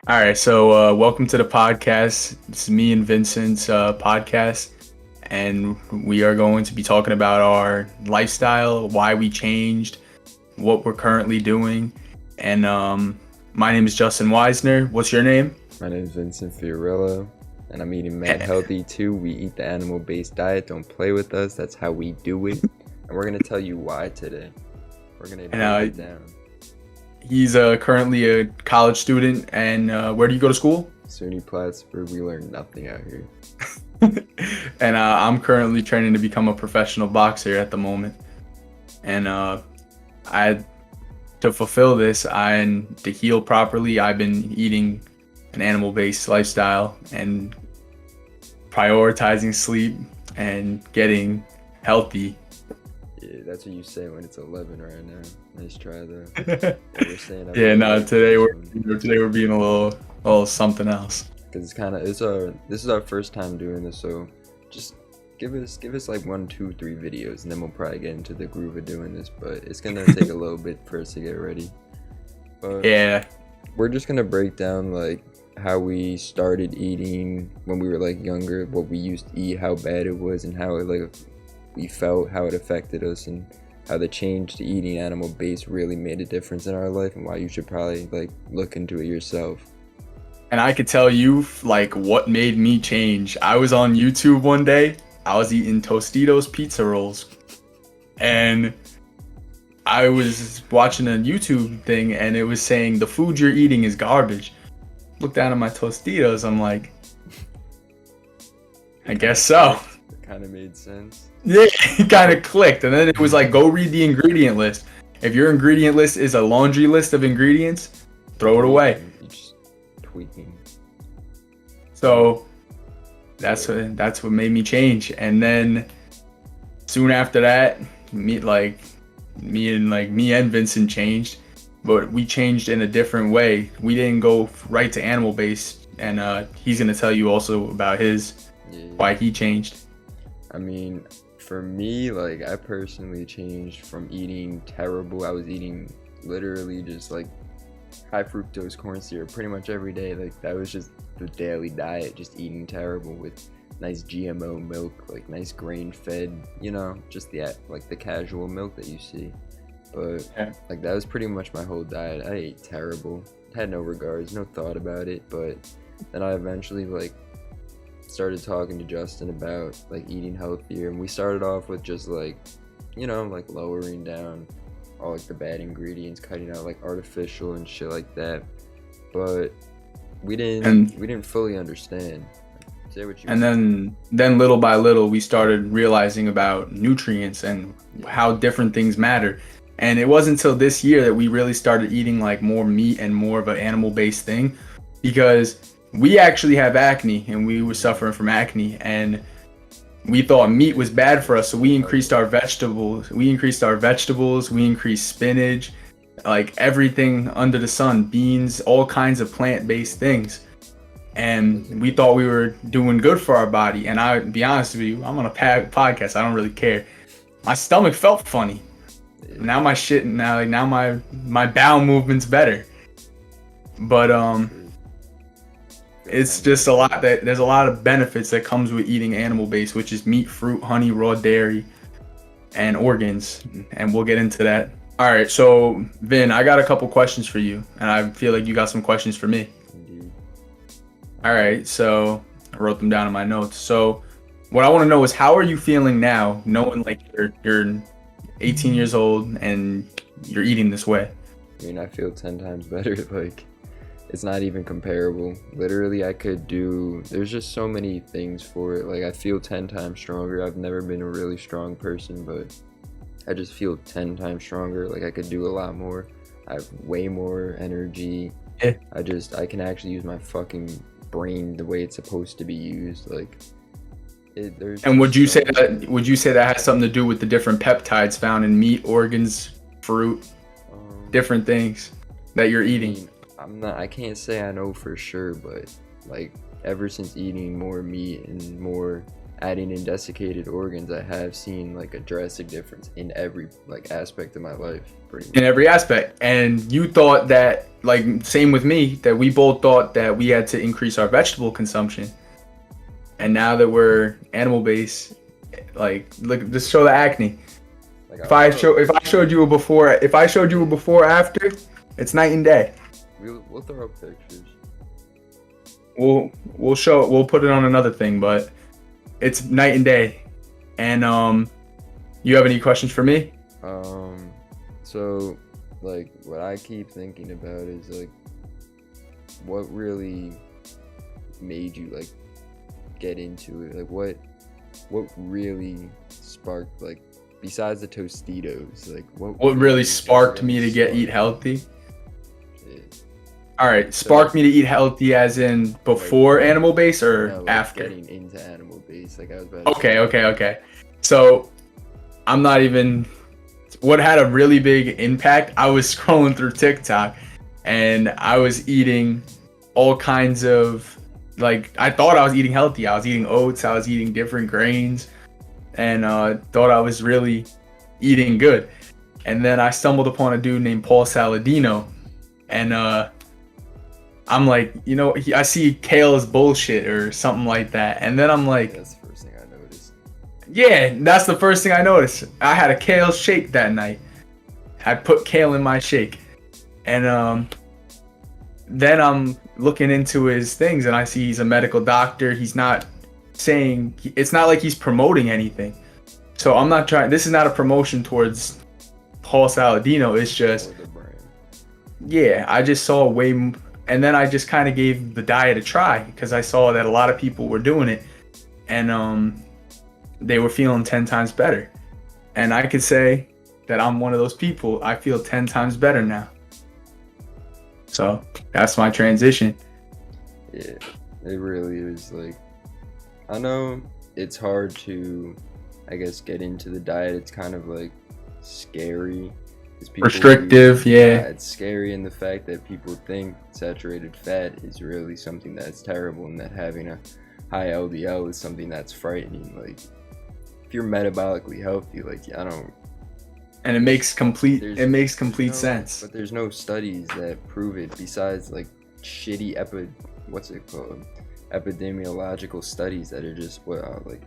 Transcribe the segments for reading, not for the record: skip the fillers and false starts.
All right, so welcome to the podcast. It's me and Vincent's podcast, and we are going to be talking about our lifestyle, why we changed, what we're currently doing. And my name is Justin Weisner. What's your name? My name is Vincent Fiorello, and I'm eating mad healthy too. We eat the animal-based diet. Don't play with us. That's how we do it. And we're going to tell you why today. We're going to break it down. He's currently a college student, and where do you go to school? SUNY Plattsburgh. We learn nothing out here. And I'm currently training to become a professional boxer at the moment. And to fulfill this, and to heal properly, I've been eating an animal-based lifestyle and prioritizing sleep and getting healthy. Yeah, that's what you say when it's 11 right now. Nice try though. Yeah, no, today we're being a little something else. Because this is our first time doing this, so just give us like 1, 2, 3 videos, and then we'll probably get into the groove of doing this. But it's gonna take a little bit for us to get ready. But yeah, we're just gonna break down like how we started eating when we were like younger, what we used to eat, how bad it was, and how it like we felt, how it affected us, and how the change to eating animal based really made a difference in our life, and why you should probably like look into it yourself. and I could tell you like what made me change. I was on YouTube one day. I was eating Tostitos pizza rolls, and I was watching a YouTube thing, and it was saying the food you're eating is garbage. Look down at my Tostitos. I'm like, I guess so. It kind of made sense. Yeah, it kind of clicked, and then it was like, go read the ingredient list. If your ingredient list is a laundry list of ingredients, throw it away. You're just tweaking. So that's what made me change. And then soon after that, me and Vincent changed, but we changed in a different way. We didn't go right to animal based, and he's gonna tell you also about why he changed. I mean, for me, like I personally changed from eating terrible. I was eating literally just like high fructose corn syrup pretty much every day. Like that was just the daily diet, just eating terrible with nice GMO milk, like nice grain fed, just the casual milk that you see. But Yeah. like that was pretty much my whole diet. I ate terrible, had no regards, no thought about it. But then I eventually like started talking to Justin about like eating healthier, and we started off with just like like lowering down all like the bad ingredients, cutting out like artificial and shit like that. But we didn't fully understand. Say what you And then little by little, we started realizing about nutrients and how different things matter. And it wasn't until this year that we really started eating like more meat and more of an animal-based thing, because we actually have acne, and we were suffering from acne, and we thought meat was bad for us. So we increased our vegetables. We increased spinach, like everything under the sun, beans, all kinds of plant-based things. And we thought we were doing good for our body. And I be honest with you, I'm on a podcast. I don't really care. My stomach felt funny. Now my bowel movement's better. But it's just there's a lot of benefits that comes with eating animal based, which is meat, fruit, honey, raw dairy, and organs. And we'll get into that. All right, so Vin, I got a couple questions for you, and I feel like you got some questions for me. Indeed. All right, so I wrote them down in my notes. So what I want to know is, how are you feeling now, knowing like you're 18 years old and you're eating this way? I mean, I feel 10 times better. Like, it's not even comparable. Literally, there's just so many things for it. Like, I feel 10 times stronger. I've never been a really strong person, but I just feel 10 times stronger. Like, I could do a lot more. I have way more energy. Yeah. I can actually use my fucking brain the way it's supposed to be used. Like, and would you say that has something to do with the different peptides found in meat, organs, fruit, different things that you're eating? I can't say I know for sure, but like ever since eating more meat and more adding in desiccated organs, I have seen like a drastic difference in every like aspect of my life, pretty in much. every aspect. And you thought that, like, same with me, that we both thought that we had to increase our vegetable consumption. And now that we're animal based, like, look, just show the acne. Like If I showed you a before, if I showed you a before after, it's night and day. we'll throw up pictures. We'll put it on another thing, but it's night and day. And you have any questions for me? So like what I keep thinking about is like what really made you like get into it? Like what really sparked, like, besides the Tostitos, like What really sparked me to eat healthy? All right, sparked me to eat healthy as in before animal base or No, like after? getting into animal base, like I was about to Okay, say. okay. So I'm not even. What had a really big impact? I was scrolling through TikTok, and I was eating all kinds of, like, I thought I was eating healthy. I was eating oats. I was eating different grains, and thought I was really eating good. And then I stumbled upon a dude named Paul Saladino, and I'm like, I see kale is bullshit or something like that. And then I'm like, That's the first thing I noticed. yeah, that's the first thing I noticed. I had a kale shake that night. I put kale in my shake. And then I'm looking into his things and I see he's a medical doctor. He's not saying, it's not like he's promoting anything. So I'm not trying, this is not a promotion towards Paul Saladino. It's just, Or the brand. yeah, I just saw and then I just kind of gave the diet a try because I saw that a lot of people were doing it, and they were feeling 10 times better. And I could say that I'm one of those people. I feel 10 times better now. So that's my transition. Yeah, it really is. Like, I know it's hard to, I guess, get into the diet. It's kind of like scary. 'Cause people Restrictive, yeah. It's scary in the fact that people think saturated fat is really something that's terrible, and that having a high LDL is something that's frightening. Like, if you're metabolically healthy, like, I don't. And it makes complete There's sense. But there's no studies that prove it besides like shitty epidemiological studies that are just like.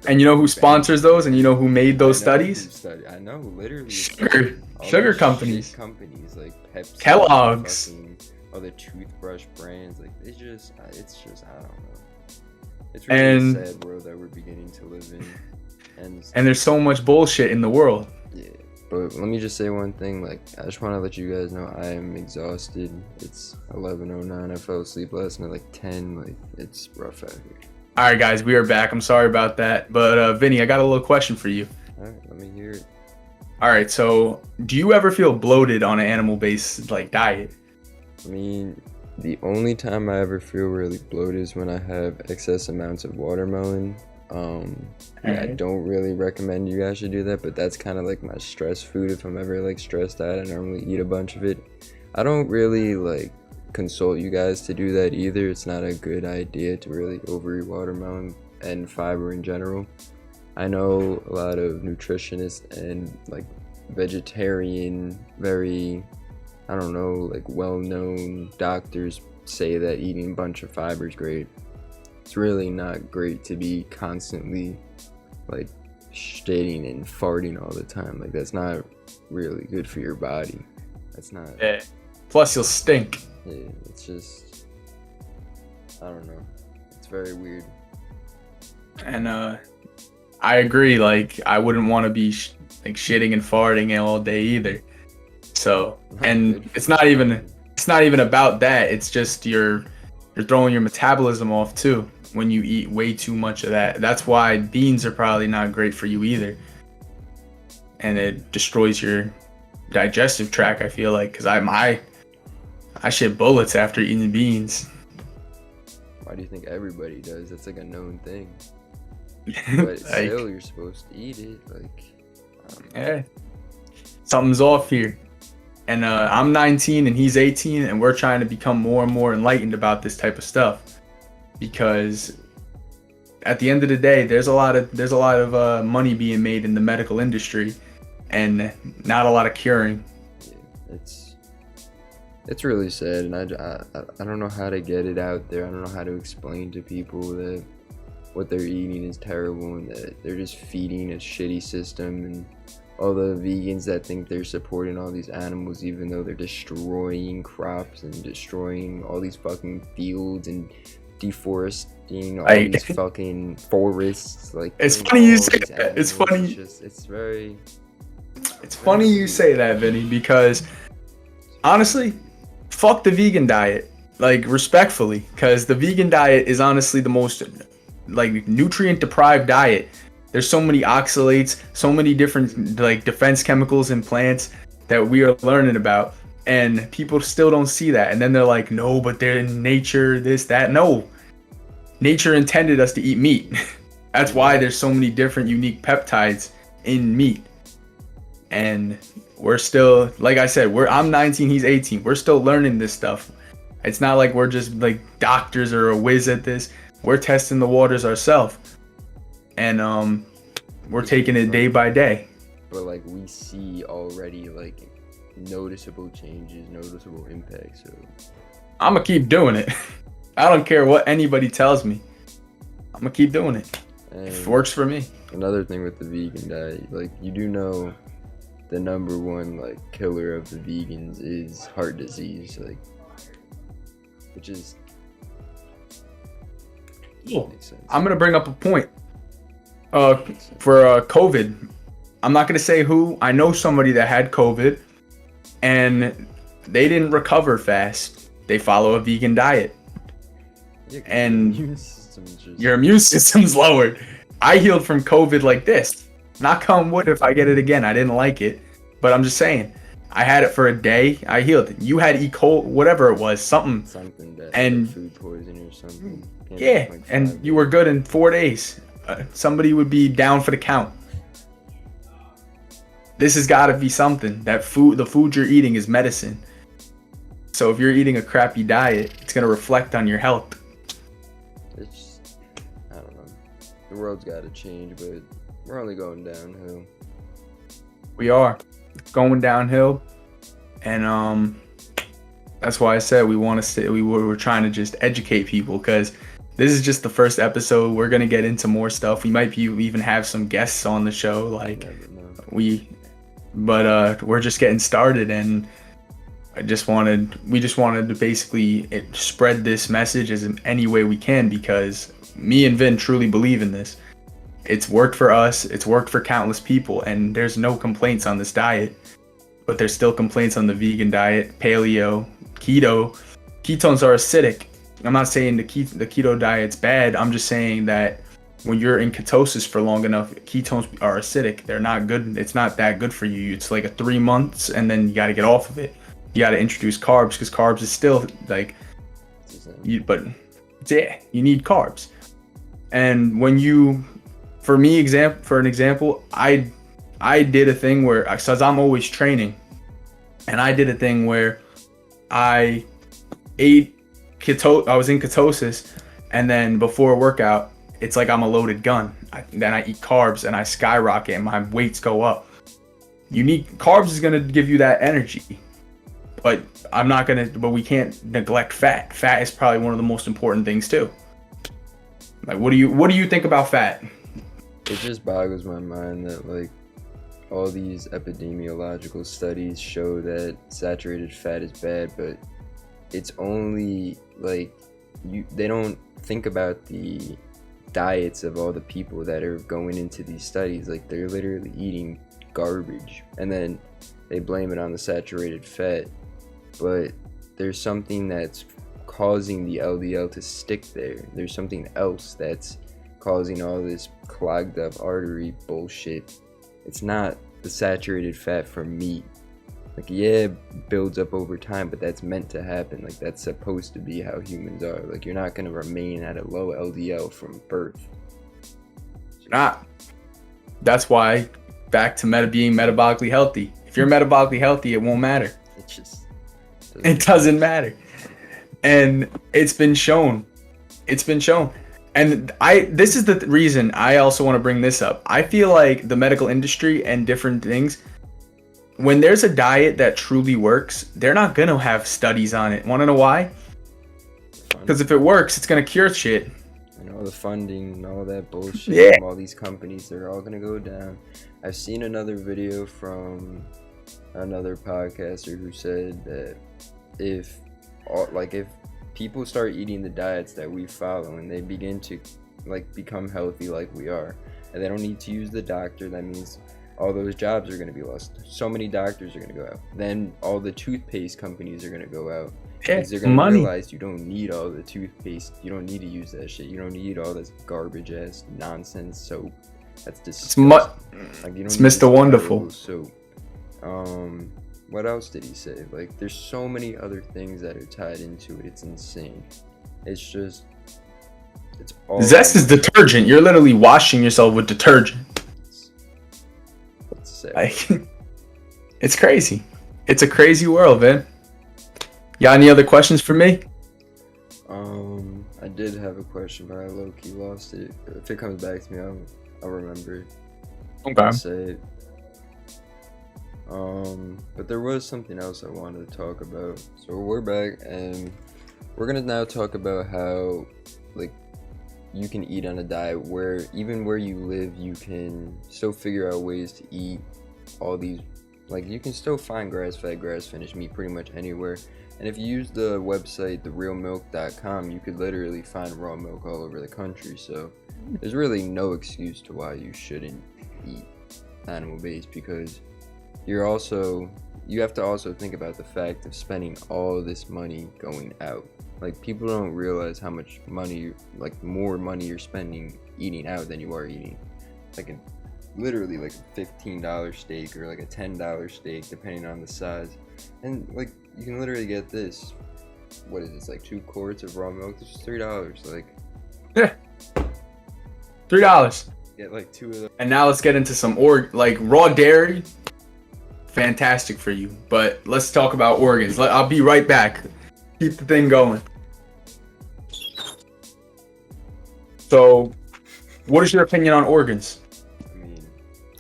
And you know who sponsors those, and you know who made those studies? I know, literally. Sugar all sugar those companies. shit companies like Pepsi, Kellogg's. fucking other toothbrush brands. Like, it's just I don't know. It's really And- a sad world that we're beginning to live in. And there's so much bullshit in the world. Yeah, but let me just say one thing. Like, I just want to let you guys know I am exhausted. It's 11:09. I fell asleep last night like 10. Like, it's rough out here. All right, guys, we are back. I'm sorry about that. But Vinny, I got a little question for you. All right, let me hear it. All right, so do you ever feel bloated on an animal-based like diet? I mean, the only time I ever feel really bloated is when I have excess amounts of watermelon. I Alright. don't really recommend you guys should do that, but that's kind of like my stress food. If I'm ever like stressed out, I normally eat a bunch of it. I don't really like consult you guys to do that either. It's not a good idea to really overeat watermelon and fiber in general. I know a lot of nutritionists and like vegetarian, very, I don't know, like well-known doctors say that eating a bunch of fiber is great. It's really not great to be constantly like shitting and farting all the time. Like, that's not really good for your body. That's not. Yeah. Plus, you'll stink. Yeah, it's just, I don't know. It's very weird. And I agree. Like, I wouldn't want to be shitting and farting all day either. So, and it's not even about that. It's just you're throwing your metabolism off too when you eat way too much of that. That's why beans are probably not great for you either. And it destroys your digestive tract, I feel like, because I shit bullets after eating beans. Why do you think everybody does? That's like a known thing. But still, you're supposed to eat it. Like, I don't know. Yeah, something's off here. And I'm 19 and he's 18, and we're trying to become more and more enlightened about this type of stuff, because at the end of the day, there's a lot of money being made in the medical industry, and not a lot of curing. Yeah, it's really sad, and I don't know how to get it out there. I don't know how to explain to people that what they're eating is terrible and that they're just feeding a shitty system, and all the vegans that think they're supporting all these animals even though they're destroying crops and destroying all these fucking fields and deforesting all these fucking forests. Like, it's funny you say that. It's funny. It's funny you say that, Vinny, because honestly, fuck the vegan diet. Like, respectfully, because the vegan diet is honestly the most like nutrient deprived diet. There's so many oxalates, so many different like defense chemicals in plants that we are learning about, and people still don't see that. And then they're like, no, but they're in nature, this, that. No, nature intended us to eat meat. That's why there's so many different unique peptides in meat. And we're still, like I said, I'm 19, he's 18. We're still learning this stuff. It's not like we're just like doctors or a whiz at this. We're testing the waters ourselves. And we're taking it day by day. But like, we see already like noticeable changes, noticeable impacts. So I'm gonna keep doing it. I don't care what anybody tells me. I'm gonna keep doing it. And it works for me. Another thing with the vegan diet, like, you do know the number one like killer of the vegans is heart disease, like, which is makes sense. I'm gonna bring up a point. For COVID, I'm not gonna say who. I know somebody that had COVID, and they didn't recover fast. They follow a vegan diet, and your immune system's lowered. I healed from COVID like this. Knock on wood if I get it again. I didn't like it, but I'm just saying. I had it for a day. I healed. You had E. coli, whatever it was, something that, and food poisoning or something. Yeah, and you were good in 4 days. Somebody would be down for the count. This has got to be something. The food you're eating is medicine. So if you're eating a crappy diet, it's gonna reflect on your health. It's, I don't know. The world's got to change, but we're only going downhill. We are going downhill, and that's why I said we want to stay. We're trying to just educate people, because this is just the first episode. We're gonna get into more stuff. We might even have some guests on the show, like we're just getting started, and we just wanted to basically spread this message as in any way we can, because me and Vin truly believe in this. It's worked for us. It's worked for countless people, and there's no complaints on this diet, but there's still complaints on the vegan diet, paleo, keto. Ketones are acidic. I'm not saying the keto diet's bad. I'm just saying that when you're in ketosis for long enough, ketones are acidic. They're not good. It's not that good for you. It's like a 3 months, and then you got to get off of it. You got to introduce carbs, because carbs is still like, you need carbs. And when you, for an example, I did a thing where, because I'm always training, and I did a thing where I was in ketosis, and then before a workout, it's like I'm a loaded gun. Then I eat carbs and I skyrocket and my weights go up. Carbs is gonna give you that energy, but we can't neglect fat. Fat is probably one of the most important things too. Like, what do you think about fat? It just boggles my mind that like all these epidemiological studies show that saturated fat is bad, but it's only like they don't think about the diets of all the people that are going into these studies. Like, they're literally eating garbage, and then they blame it on the saturated fat, but there's something that's causing the LDL to stick there. There's something else that's causing all this clogged up artery bullshit. It's not the saturated fat from meat. Like, yeah, it builds up over time, but that's meant to happen. Like, that's supposed to be how humans are. Like, you're not going to remain at a low LDL from birth. You're not. That's why, back to being metabolically healthy. If you're metabolically healthy, it won't matter. It doesn't matter. And it's been shown. And this is the reason I also want to bring this up. I feel like the medical industry and different things, when there's a diet that truly works, they're not gonna have studies on it. Want to know why? Because if it works, it's gonna cure shit. And all the funding and all that bullshit Yeah. from all these companies, they're all gonna go down. I've seen another video from another podcaster who said that if people start eating the diets that we follow and they begin to like become healthy like we are, and they don't need to use the doctor, that means all those jobs are going to be lost. So many doctors are going to go out. Then all the toothpaste companies are going to go out. Yeah, Because they're going to money. realize you don't need all the toothpaste. You don't need to use that shit. You don't need all this garbage ass nonsense soap. That's disgusting. Like, you don't It's need this Mr. Wonderful. soap. What else did he say? Like, there's so many other things that are tied into it. It's insane. It's just, it's all. Zest is detergent. You're literally washing yourself with detergent. It's sick. Like, it's crazy. It's a crazy world, man. Got any other questions for me? I did have a question, but I low-key lost it. If it comes back to me, I'll remember. Okay. Say it. But there was something else I wanted to talk about. So we're back, and we're gonna now talk about how, like, you can eat on a diet where even where you live, you can still figure out ways to eat all these. Like, you can still find grass-fed, grass-finished meat pretty much anywhere. And if you use the website, therealmilk.com, you could literally find raw milk all over the country. So there's really no excuse to why you shouldn't eat animal-based, because you have to also think about the fact of spending all this money going out. Like, people don't realize how much money, like, more money you're spending eating out than you are eating. Like, literally, like a $15 steak or like a $10 steak, depending on the size. And, like, you can literally get this. What is this, like 2 quarts of raw milk? It's just $3. Like, Yeah. $3. get like 2 of them. And now let's get into some like raw dairy. Fantastic for you. But let's talk about organs. I'll be right back. Keep the thing going. So, what is your opinion on organs? I mean,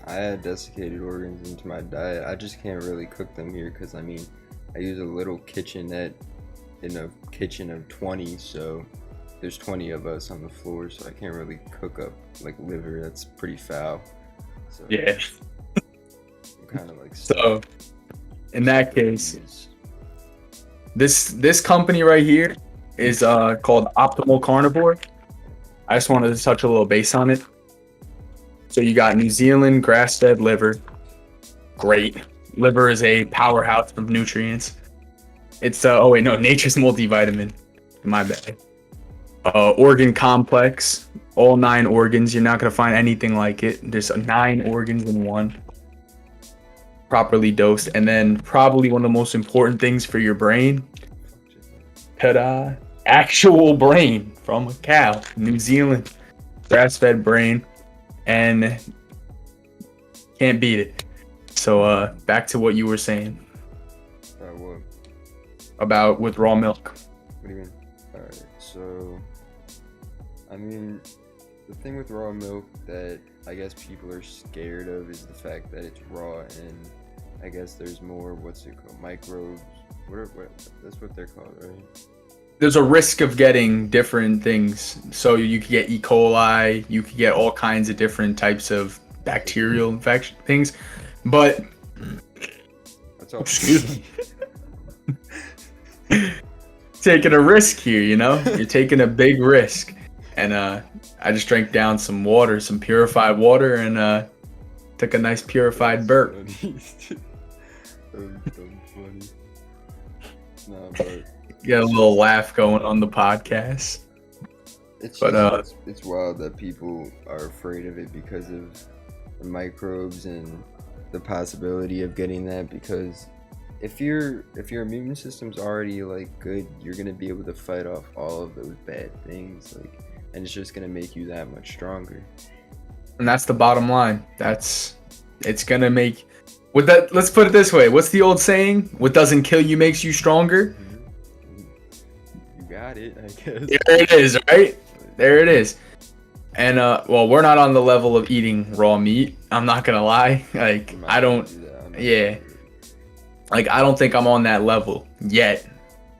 I add desiccated organs into my diet. I just can't really cook them here because, I mean, I use a little kitchenette in a kitchen of 20, so there's 20 of us on the floor, so I can't really cook up like liver. That's pretty foul. So Yeah. I'm kind of like So, in that case, this company right here is called Optimal Carnivore. I just wanted to touch a little base on it. So you got New Zealand grass-fed liver. Great. Liver is a powerhouse of nutrients. It's nature's multivitamin. My bad. Organ complex, all 9 organs. You're not gonna find anything like it. There's 9 organs in one. Properly dosed, and then probably one of the most important things for your brain. Ta-da! Actual brain from a cow, New Zealand, grass-fed brain, and can't beat it. So back to what you were saying what? about with raw milk. What do you mean? Alright, so I mean, the thing with raw milk that I guess people are scared of is the fact that it's raw, and I guess there's more, what's it called, microbes. That's what they're called, right? There's a risk of getting different things. So you could get E. coli, you could get all kinds of different types of bacterial infection things. But That's all. excuse me. Taking a risk here, you know? You're taking a big risk. And I just drank down some water, some purified water, and took a nice purified burp. That's funny. Nah, but Get a little laugh going on the podcast. it's But, just, it's wild that people are afraid of it because of the microbes and the possibility of getting that, because if your immune system's already like good, you're gonna be able to fight off all of those bad things, like, and it's just gonna make you that much stronger. And that's the bottom line. It's gonna make with that. Let's put it this way. What's the old saying? What doesn't kill you makes you stronger. You got it, I guess. There it is, right? there it is. And well, we're not on the level of eating raw meat. I'm not gonna lie. Like I'm not I gonna don't. do that. I'm not Yeah. gonna do it. Like I don't think I'm on that level yet.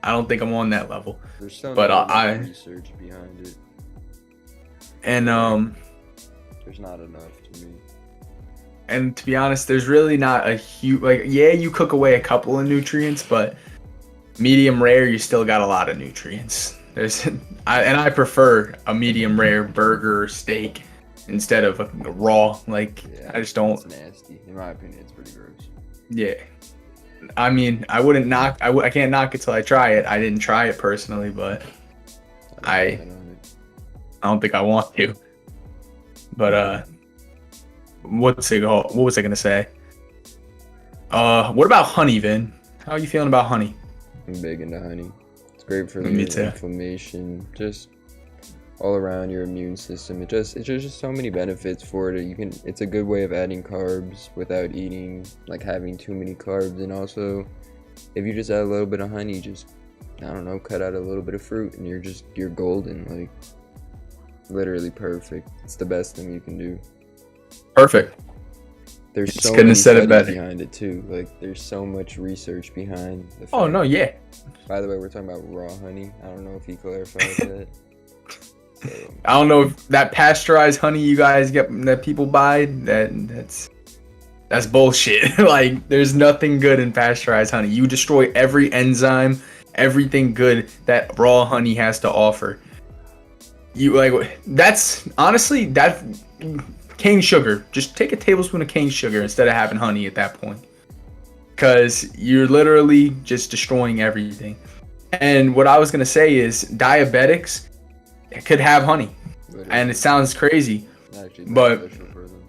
I don't think I'm on that level. There's still But not enough I research behind it. and There's not enough to me. and to be honest, there's really not a huge like yeah, you cook away a couple of nutrients, but medium rare, you still got a lot of nutrients. There's I prefer a medium rare burger or steak instead of a raw. Like Yeah, I just don't. It's nasty. In my opinion, it's pretty gross. Yeah. I mean, I wouldn't knock. I can't knock it till I try it. I didn't try it personally, but I don't think I want to. But what was I gonna say? What about honey, Vin? How are you feeling about honey? I'm big into honey. It's great for Me your too. inflammation, just all around your immune system. It's just so many benefits for it. It's a good way of adding carbs without eating like having too many carbs, and also if you just add a little bit of honey, just I don't know, cut out a little bit of fruit, and you're golden. Like literally perfect. It's the best thing you can do. Perfect. There's It's so couldn't many have said it studies better. behind it too. Like there's so much research behind the Oh fact- no, yeah. By the way, we're talking about raw honey. I don't know if he clarified that. So, I don't know if that pasteurized honey you guys get that people buy that's bullshit. Like there's nothing good in pasteurized honey. You destroy every enzyme, everything good that raw honey has to offer. You like that's honestly that cane sugar. Just take a tablespoon of cane sugar instead of having honey at that point. Cause you're literally just destroying everything. And what I was gonna say is diabetics could have honey. literally, And it sounds crazy. actually but- beneficial for them.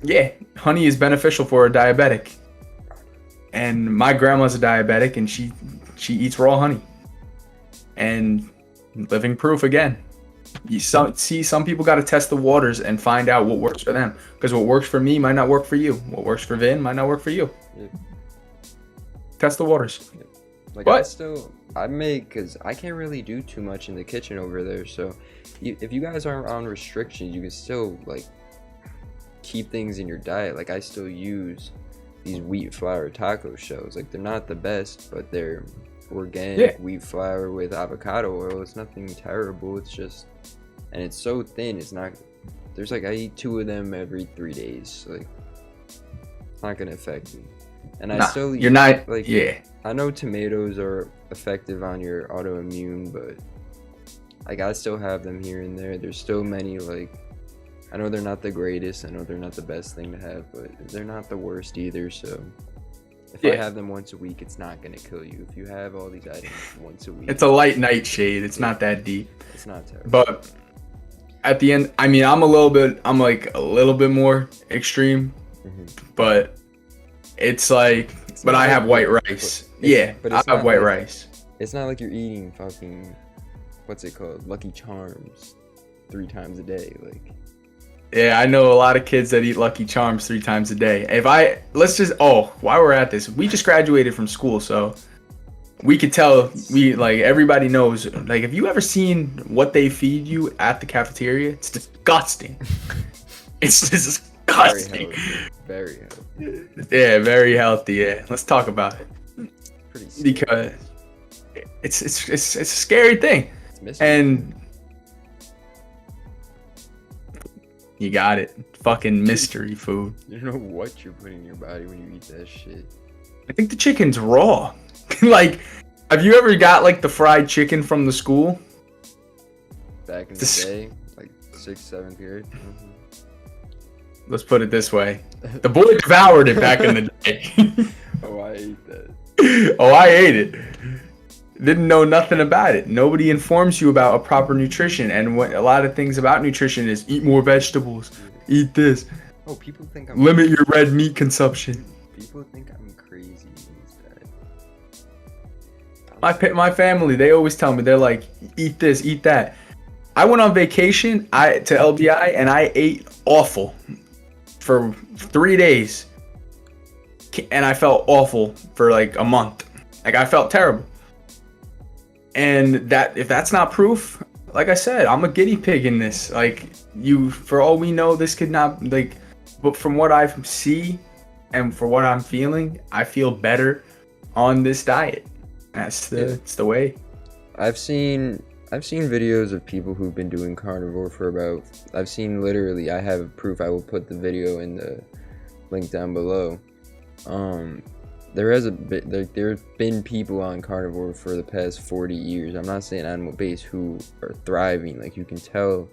Yeah, honey is beneficial for a diabetic. And my grandma's a diabetic and she eats raw honey. And living proof again. Some people got to test the waters and find out what works for them. Because what works for me might not work for you. What works for Vin might not work for you. Yeah. Test the waters. Like What? I make, because I can't really do too much in the kitchen over there. So if you guys aren't on restrictions, you can still like keep things in your diet. Like I still use these wheat flour taco shells. Like they're not the best, but they're organic Yeah. wheat flour with avocado oil. It's nothing terrible. It's just, and it's so thin. It's not, there's like, I eat 2 of them every 3 days. So, like it's not going to affect me. And I Nah, still you're not. like, Yeah. I know tomatoes are effective on your autoimmune, but like I still have them here and there. There's still many, like, I know they're not the greatest, I know they're not the best thing to have, but they're not the worst either. So if I Yeah. have them once a week, it's not gonna kill you. If you have all these items once a week, It's a light nightshade. It's not that deep. it's not terrible. But at the end, I mean, I'm like a little bit more extreme, Mhm. but it's like, but not I have like white you're- rice. but Yeah, but I it's have not white like- rice. It's not like you're eating fucking, what's it called, Lucky Charms 3 times a day. Like, Yeah, I know a lot of kids that eat Lucky Charms 3 times a day. While we're at this, we just graduated from school, so we could tell, everybody knows, like, have you ever seen what they feed you at the cafeteria? It's disgusting. It's very disgusting. healthy. Very healthy. Yeah, very healthy. Yeah, let's talk about it Pretty sick. because it's a scary thing. It's mystery. And you got it, fucking mystery food. You don't know what you're putting in your body when you eat that shit. I think the chicken's raw. Like, have you ever got like the fried chicken from the school? Back in the This- day, like 6th, 7th grade. Mhm. Let's put it this way: the boy devoured it back in the day. Oh, I ate that. Oh, I ate it. Didn't know nothing about it. Nobody informs you about a proper nutrition, and what a lot of things about nutrition is eat more vegetables, eat this, Oh, people think I'm limit your red meat consumption. People think I'm crazy. Eating that. My family, they always tell me, they're like, eat this, eat that. I went on vacation to LBI and I ate awful for 3 days, and I felt awful for like a month. Like I felt terrible. And that if that's not proof, like I said, I'm a guinea pig in this. Like you, for all we know, this could not like. But from what I see, and for what I'm feeling, I feel better on this diet. It's the way. I've seen videos of people who've been doing carnivore for about. I've seen literally. I have proof. I will put the video in the link down below. There has there's been people on carnivore for the past 40 years. I'm not saying animal based who are thriving. Like you can tell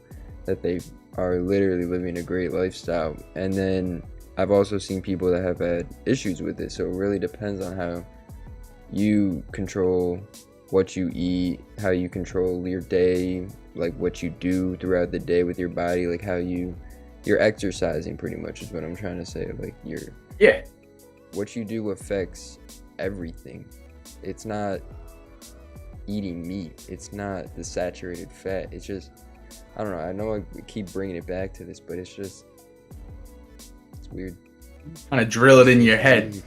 that they are literally living a great lifestyle. And then I've also seen people that have had issues with it. So it really depends on how you control what you eat, how you control your day, like what you do throughout the day with your body, like how you're exercising pretty much is what I'm trying to say. Like what you do affects everything. It's not eating meat. It's not the saturated fat. It's just, I don't know. I know I keep bringing it back to this, but it's weird. Kind of drill it in your head.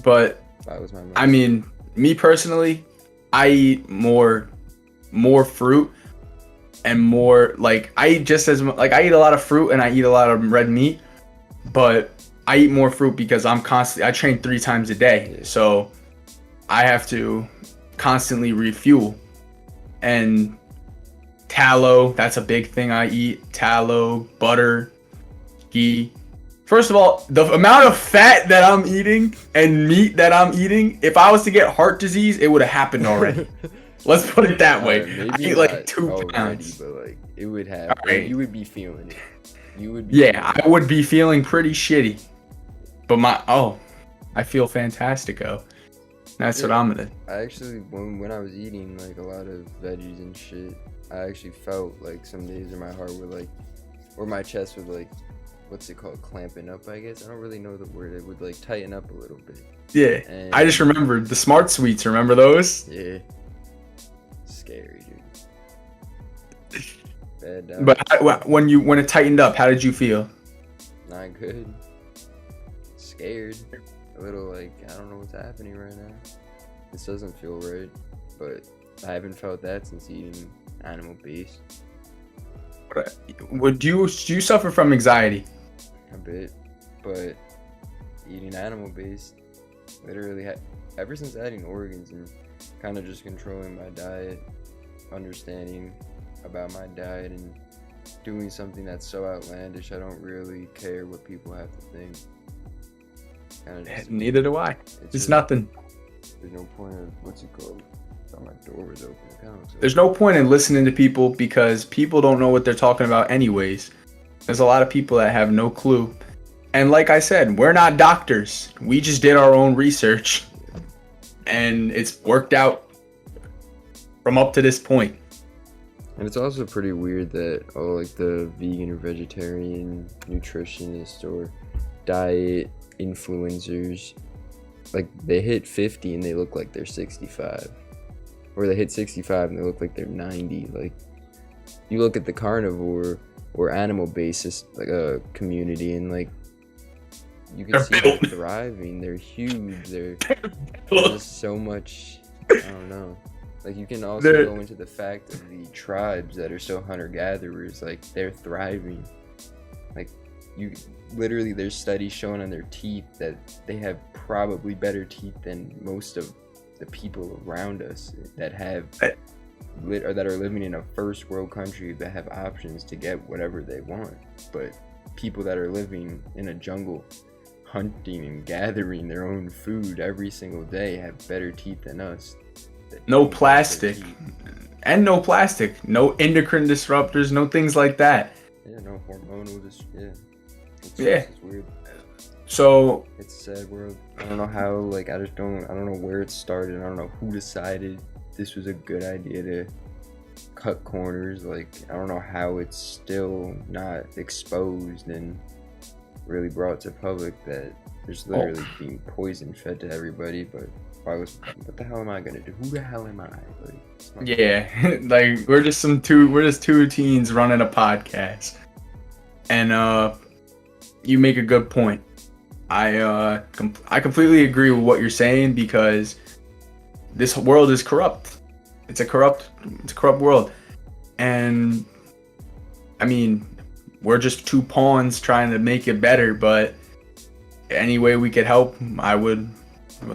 But I mean, me personally, I eat more fruit and more like I eat just as like I eat a lot of fruit and I eat a lot of red meat, but I eat more fruit because I train 3 times a day, so I have to constantly refuel. And tallow, that's a big thing I eat. Tallow, butter, ghee. First of all, the amount of fat that I'm eating and meat that I'm eating, if I was to get heart disease, it would have happened already. Let's put it that way. I eat like 2 pounds. But like it would have. Right. You would be feeling it. I would be feeling pretty shitty. But I feel fantastico. That's what I'm gonna. I actually, when I was eating like a lot of veggies and shit, I actually felt like some days in my heart were like, or my chest was like, what's it called, clamping up, I guess. I don't really know the word. It would like tighten up a little bit. Yeah, and I just remembered the Smart Sweets. Remember those? Yeah. Scary, dude. Bad dog. But when it tightened up, how did you feel? Not good. Scared. A little like, I don't know what's happening right now. This doesn't feel right. But I haven't felt that since eating animal based. Do you suffer from anxiety? A bit, but eating animal based, literally ever since adding organs and kind of just controlling my diet, understanding about my diet and doing something that's so outlandish, I don't really care what people have to think. Neither do I. It's nothing. There's no point of what's it called? Oh, my door was open. There's no point in listening to people because people don't know what they're talking about anyways. There's a lot of people that have no clue. And like I said, we're not doctors. We just did our own research. And it's worked out from up to this point. And it's also pretty weird that like the vegan or vegetarian nutritionist or diet influencers, like they hit 50 and they look like they're 65. Or they hit 65 and they look like they're 90. Like, you look at the carnivore or animal basis like a community and like you can see they're thriving. They're huge. There's just so much. I don't know. Like you can also go into the fact of the tribes that are so hunter-gatherers. Like they're thriving. Like there's studies showing on their teeth that they have probably better teeth than most of the people around us that have or that are living in a first world country that have options to get whatever they want. But people that are living in a jungle hunting and gathering their own food every single day have better teeth than us. No plastic. No endocrine disruptors, no things like that. Yeah, no hormonal it's weird. So it's a sad world. I don't know how, like I don't know where it started. I don't know who decided this was a good idea to cut corners. Like I don't know how it's still not exposed and really brought to public that there's literally being poison fed to everybody. But what the hell am I gonna do? Who the hell am I? Like, like we're just two teens running a podcast, and you make a good point. I completely agree with what you're saying because this world is corrupt. It's a corrupt world. And I mean, we're just two pawns trying to make it better, but any way we could help, I would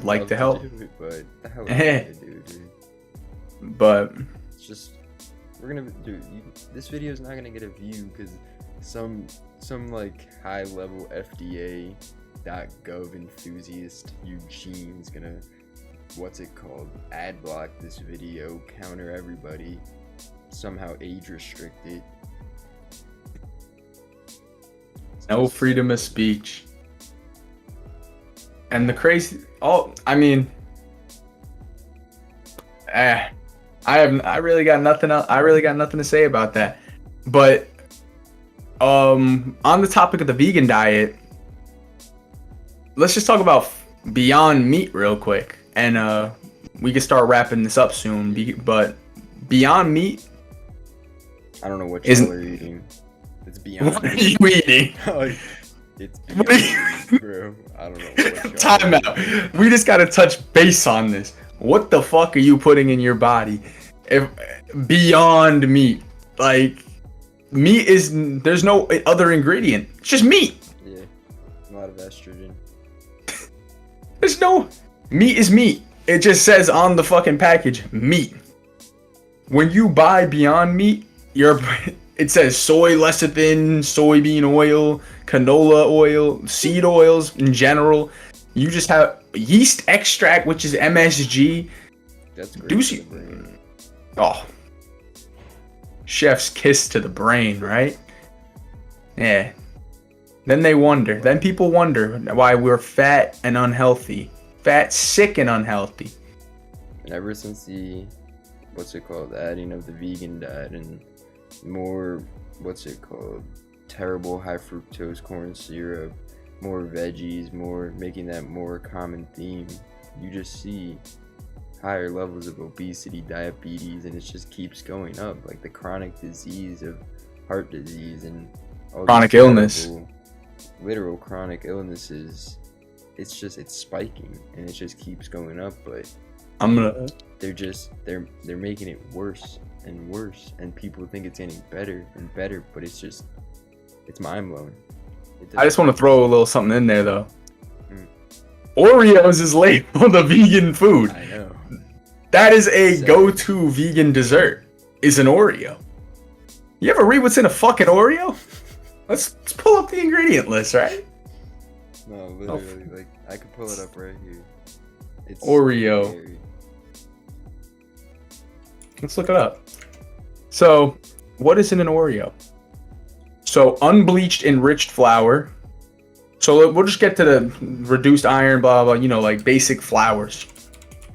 like to help. Do it, but the hell am I gonna do, dude? But It's just we're gonna do. This video is not gonna get a view because some like high level FDA.gov enthusiast Eugene's gonna ad block this video, counter everybody, somehow age restrict it. no freedom of speech. And the crazy, I mean, I really got nothing else. I really got nothing to say about that. But on the topic of the vegan diet, let's just talk about Beyond Meat real quick, and we can start wrapping this up soon. But Beyond Meat, I don't know what y'all are eating. It's Beyond. What are you eating? It's Beyond, bro. I don't know. What y'all Time out. We just gotta touch base on this. What the fuck are you putting in your body? If Beyond Meat, like meat is, there's no other ingredient. It's just meat. Yeah, a lot of estrogen. There's no meat is meat. It just says on the fucking package meat. When you buy Beyond Meat, it says soy lecithin, soybean oil, canola oil, seed oils in general. You just have yeast extract, which is MSG. That's great. Doozy. Oh, chef's kiss to the brain, right? Yeah. Then people wonder why we're fat and unhealthy. Fat, sick, and unhealthy. And ever since the, adding of the vegan diet and more, terrible high fructose corn syrup, more veggies, making that more common theme, you just see higher levels of obesity, diabetes, and it just keeps going up. Like the chronic disease of heart disease and all chronic illness. Literal chronic illnesses. It's spiking and it just keeps going up, but they're making it worse and worse, and people think it's getting better and better, but it's mind-blowing. I just want to throw a little something in there though. Oreos is labeled a vegan food. I know. That is a go-to vegan dessert, is an Oreo. You ever read what's in a fucking Oreo? Let's pull up the ingredient list, right? No, literally, like I could pull it up right here. It's Oreo. scary. Let's look it up. So, what is in an Oreo? So, unbleached enriched flour. So, we'll just get to the reduced iron, blah, blah, like basic flours.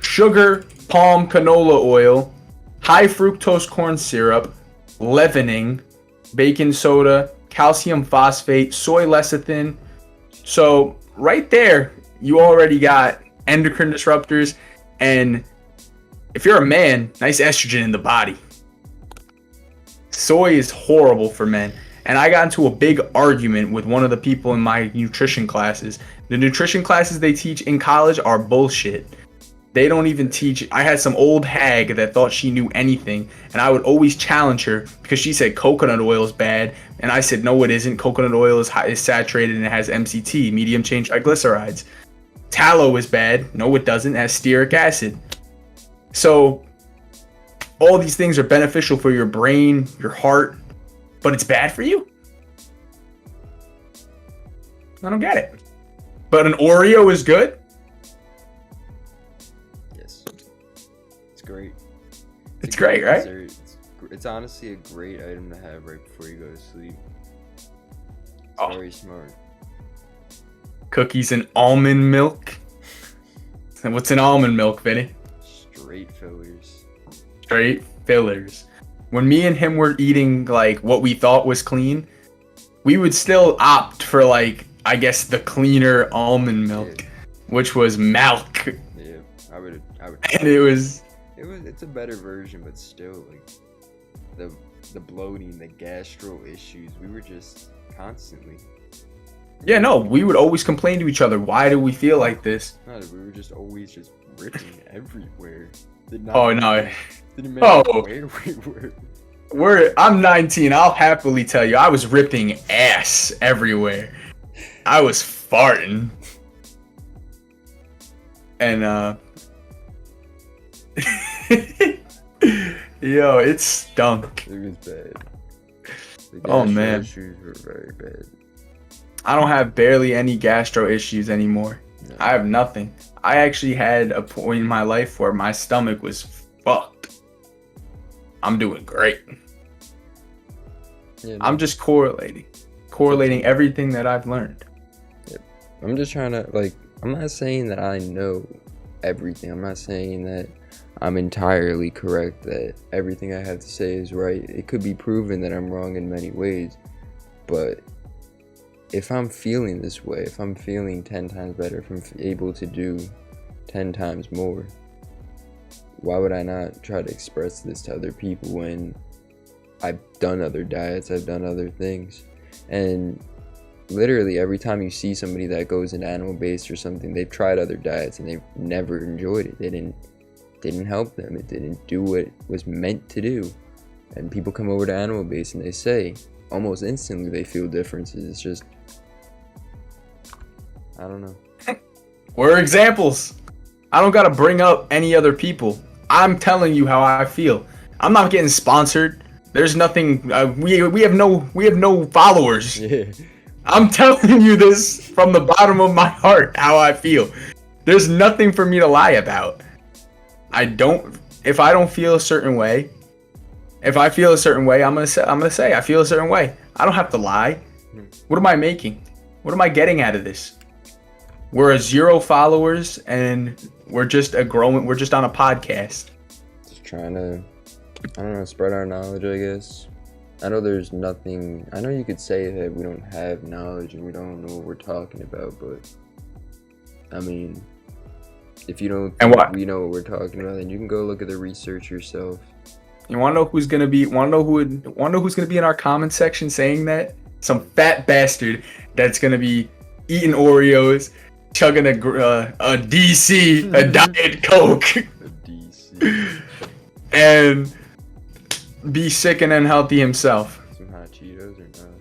Sugar, palm canola oil, high fructose corn syrup, leavening, baking soda, calcium phosphate, soy lecithin. So, right there, you already got endocrine disruptors, and if you're a man, nice estrogen in the body. Soy is horrible for men. And I got into a big argument with one of the people in my nutrition classes. The nutrition classes they teach in college are bullshit. They don't even teach. I had some old hag that thought she knew anything, and I would always challenge her because she said coconut oil is bad, and I said no, it isn't. Coconut oil is saturated and it has MCT, medium chain triglycerides. Tallow is bad. No, it doesn't. It has stearic acid. So all these things are beneficial for your brain, your heart, but it's bad for you? I don't get it. But an Oreo is good? Yes. It's great. It's great, right? Dessert. It's honestly a great item to have right before you go to sleep. It's very smart. Cookies and almond milk. And what's in almond milk, Vinny? Straight fillers. Straight fillers. When me and him were eating like what we thought was clean, we would still opt for like, I guess, the cleaner almond milk, which was milk. Yeah, I would. And It's a better version, but still, like the bloating, the gastro issues, we were just constantly Yeah, no, we would always complain to each other. Why do we feel like this? No, we were just always just ripping everywhere. Oh no. Didn't matter Oh. where we were. I'm 19. I'll happily tell you, I was ripping ass everywhere. I was farting. And yo, it stunk. It was bad. The Oh, gastro man. issues were very bad. I don't have barely any gastro issues anymore. No. I have nothing. I actually had a point in my life where my stomach was fucked. I'm doing great. Yeah, no, I'm just correlating everything that I've learned. I'm just trying to, like, I'm not saying that I know everything. I'm not saying that I'm entirely correct, that everything I have to say is right. It could be proven that I'm wrong in many ways. But if I'm feeling this way, if I'm feeling 10 times better, if I'm able to do 10 times more, why would I not try to express this to other people when I've done other diets, I've done other things? And literally every time you see somebody that goes into animal-based or something, they've tried other diets and they've never enjoyed it. They didn't help them. It didn't do what it was meant to do. And people come over to animal-based and they say almost instantly they feel differences. It's just, I don't know. We're examples. I don't gotta bring up any other people. I'm telling you how I feel. I'm not getting sponsored. There's nothing. We have no followers. Yeah. I'm telling you this from the bottom of my heart, how I feel. There's nothing for me to lie about. If I don't feel a certain way, if I feel a certain way, I'm gonna say I feel a certain way. I don't have to lie. What am I making? What am I getting out of this? We're a 0 followers and we're just on a podcast. Just trying to, I don't know, spread our knowledge, I guess. I know there's nothing, I know you could say that we don't have knowledge and we don't know what we're talking about, but I mean, if you don't think we know what we're talking about, then you can go look at the research yourself. You wanna know who's gonna be in our comment section saying that? Some fat bastard that's gonna be eating Oreos, chugging a DC, a Diet Coke, A DC. and be sick and unhealthy himself. Some hot Cheetos or not?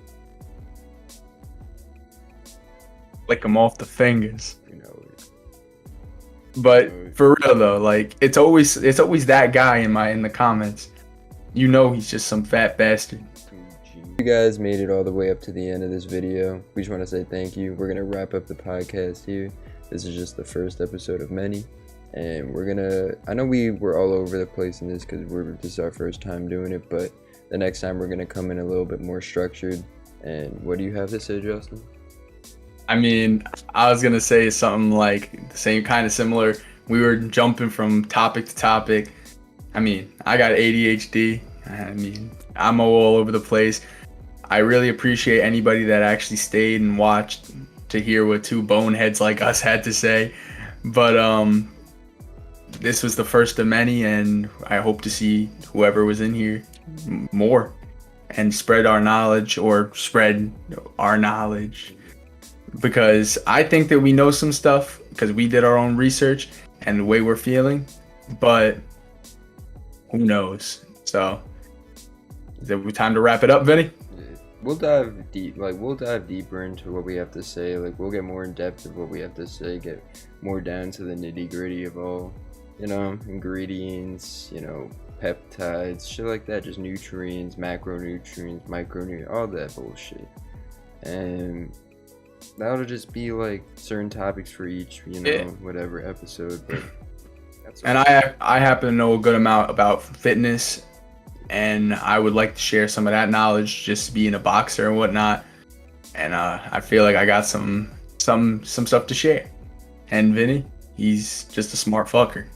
Lick them off the fingers. You know it. But for real though, like it's always that guy in the comments. You know he's just some fat bastard. You guys made it all the way up to the end of this video. We just want to say thank you. We're gonna wrap up the podcast here. This is just the first episode of many, and I know we were all over the place in this because this is our first time doing it, but the next time we're gonna come in a little bit more structured. And what do you have to say, Justin? I mean, I was gonna say something like the same kind of similar. We were jumping from topic to topic. I mean, I got ADHD. I mean, I'm all over the place. I really appreciate anybody that actually stayed and watched to hear what two boneheads like us had to say. But this was the first of many, and I hope to see whoever was in here more and spread our knowledge, because I think that we know some stuff because we did our own research and the way we're feeling, but who knows? So is it time to wrap it up, Vinny? We'll dive deeper into what we have to say. Like, we'll get more in depth of what we have to say, get more down to the nitty gritty of all, ingredients, peptides, shit like that, just nutrients, macronutrients, micronutrients, all that bullshit. And that'll just be like certain topics for each, whatever episode. But and I happen to know a good amount about fitness, and I would like to share some of that knowledge, just being a boxer and whatnot. And I feel like I got some stuff to share. And Vinny, he's just a smart fucker.